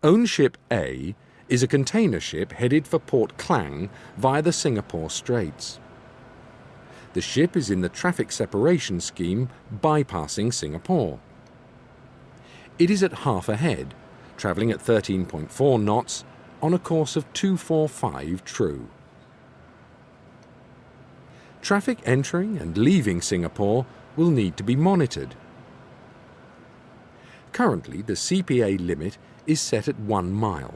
Own Ship A is a container ship headed for Port Klang via the Singapore Straits. The ship is in the traffic separation scheme bypassing Singapore. It is at half ahead, travelling at 13.4 knots on a course of 245 true. Traffic entering and leaving Singapore will need to be monitored. Currently, the CPA limit is set at 1 mile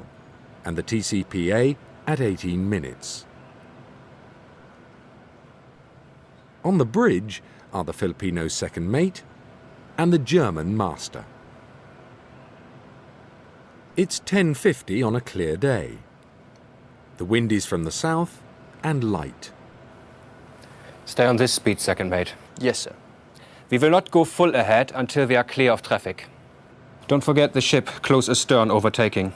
and the TCPA at 18 minutes. On the bridge are the Filipino second mate and the German master. It's 10:50 on a clear day. The wind is from the south and light. Stay on this speed, second mate. Yes, sir. We will not go full ahead until we are clear of traffic. Don't forget the ship close astern overtaking.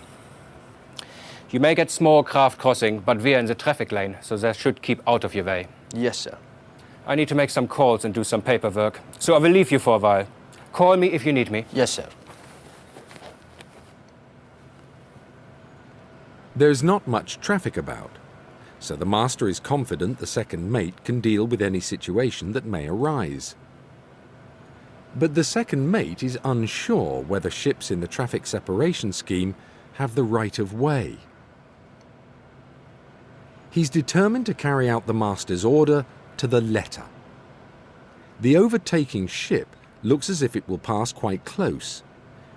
You may get small craft crossing, but we are in the traffic lane, so they should keep out of your way. Yes, sir. I need to make some calls and do some paperwork, so I will leave you for a while. Call me if you need me. Yes, sir. There's not much traffic about, so the master is confident the second mate can deal with any situation that may arise. But the second mate is unsure whether ships in the traffic separation scheme have the right of way. He's determined to carry out the master's order to the letter. The overtaking ship looks as if it will pass quite close,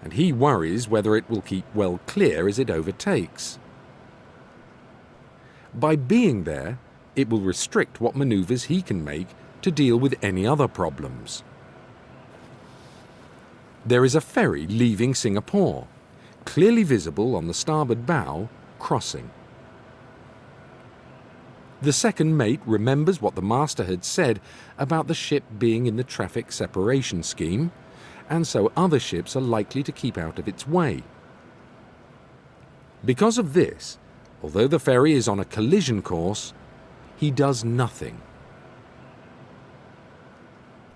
and he worries whether it will keep well clear as it overtakes. By being there, it will restrict what manoeuvres he can make to deal with any other problems. There is a ferry leaving Singapore, clearly visible on the starboard bow, crossing. The second mate remembers what the master had said about the ship being in the traffic separation scheme, and so other ships are likely to keep out of its way. Because of this, although the ferry is on a collision course, he does nothing.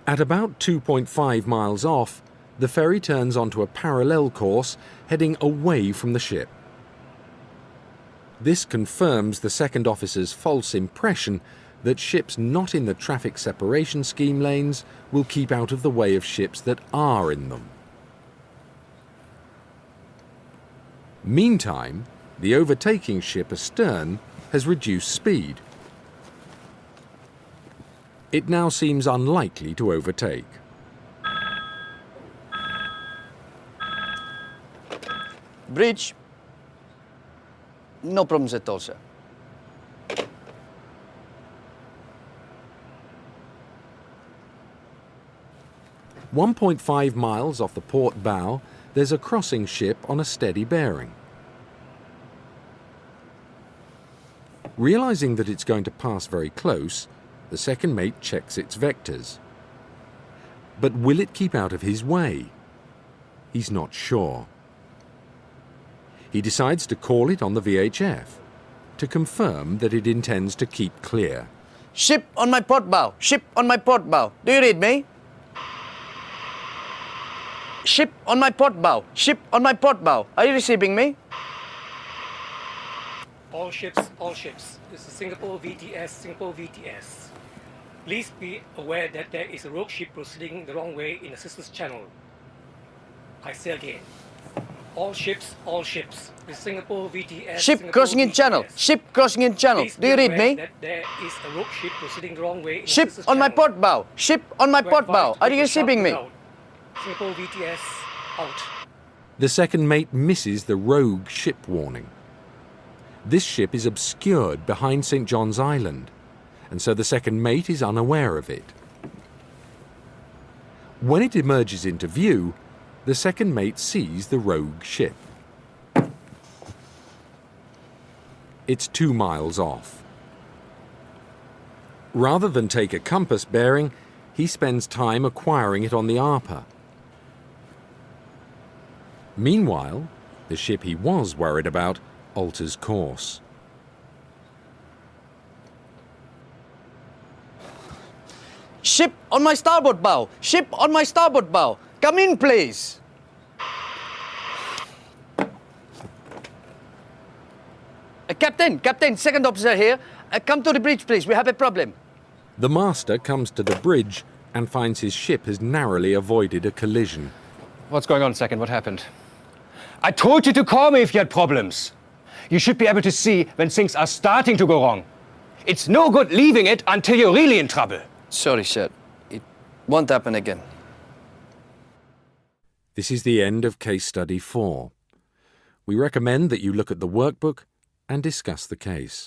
At about 2.5 miles off, the ferry turns onto a parallel course heading away from the ship. This confirms the second officer's false impression that ships not in the traffic separation scheme lanes will keep out of the way of ships that are in them. Meantime, the overtaking ship astern has reduced speed. It now seems unlikely to overtake. Bridge. No problems at all, sir. "1.5 miles off the port bow, there's a crossing ship on a steady bearing. Realizing that it's going to pass very close, the second mate checks its vectors. But will it keep out of his way? He's not sure. He decides to call it on the VHF to confirm that it intends to keep clear. Ship on my port bow. Ship on my port bow. Do you read me? Ship on my port bow. Ship on my port bow. Are you receiving me? All ships, all ships. This is Singapore VTS, Singapore VTS. Please be aware that there is a rogue ship proceeding the wrong way in the Sisters Channel. I say again. All ships, all ships. This is Singapore VTS. Ship Singapore crossing in VTS. channel. Ship crossing in channel. Please Do you be read aware me? that there is a rogue ship proceeding the wrong way in Ship the Sisters on my Channel. port bow. Ship on my We're port bow. advised to Are take you a sharp receiving me? route. Singapore VTS out. The second mate misses the rogue ship warning. This ship is obscured behind St. John's Island, and so the second mate is unaware of it. When it emerges into view, the second mate sees the rogue ship. It's 2 miles off. Rather than take a compass bearing, he spends time acquiring it on the ARPA. Meanwhile, the ship he was worried about alters course. Ship on my starboard bow. Ship on my starboard bow. Come in, please. Captain, second officer here. Come to the bridge, please. We have a problem. The master comes to the bridge and finds his ship has narrowly avoided a collision. What's going on, second? What happened? I told you to call me if you had problems. You should be able to see when things are starting to go wrong. It's no good leaving it until you're really in trouble. Sorry, sir. It won't happen again. This is the end of case study 4. We recommend that you look at the workbook and discuss the case.